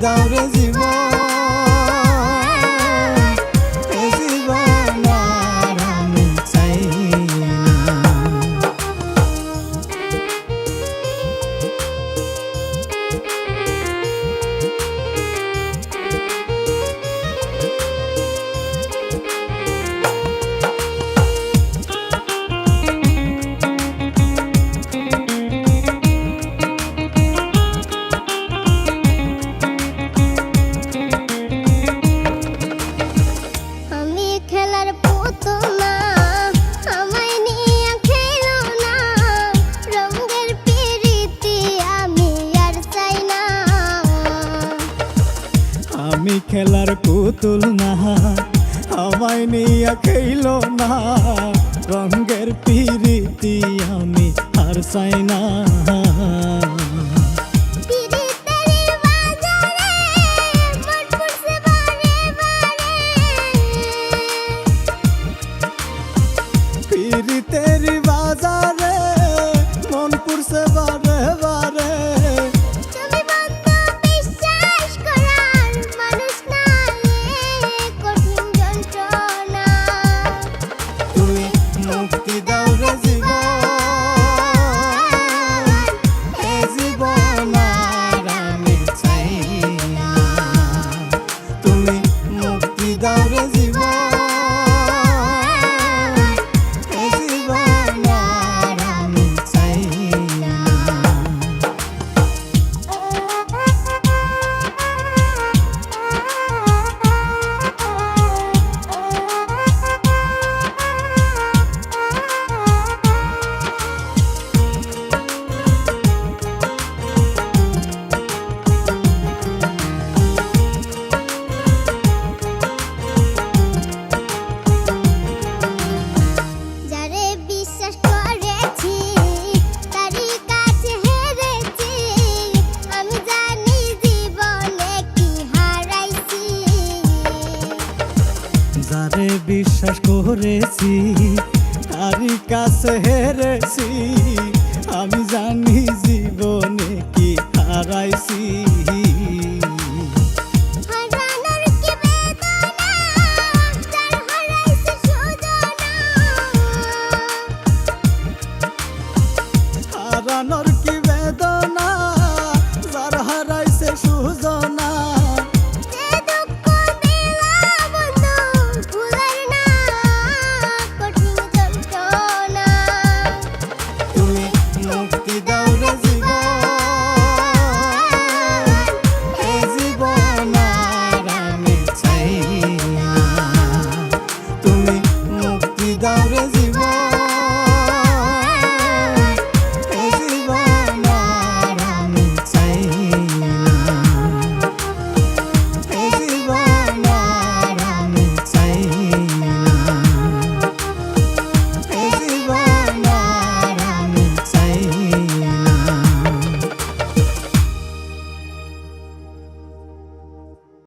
দাও রে জীবন, এ জীবন আর আমি চাই না। আমি খেলার পুতুল না, আমায় নিয়ে খেলো না, রঙের পিরিতি আমি আর চাই না। পিরিতের বাজারে মন পুরছে বারে বারে, মুক্তি দাও রে জীবন, এ জীবন আর আমি চাই না। তুমি মুক্তি দাও রে জীবন, এ জীবন আর আমি চাই না। যারে বিশ্বাস করেছি তারই কাছে হেরেছি, আমি জানি জীবনে কি হারাইছি। হারানোর কি বেদনা, যার হারাইছে সুজনা, মুক্তি দাও রে জীবন, এ জীবন আর আমি চাই না। তুমি মুক্তি দাও রে জীবন।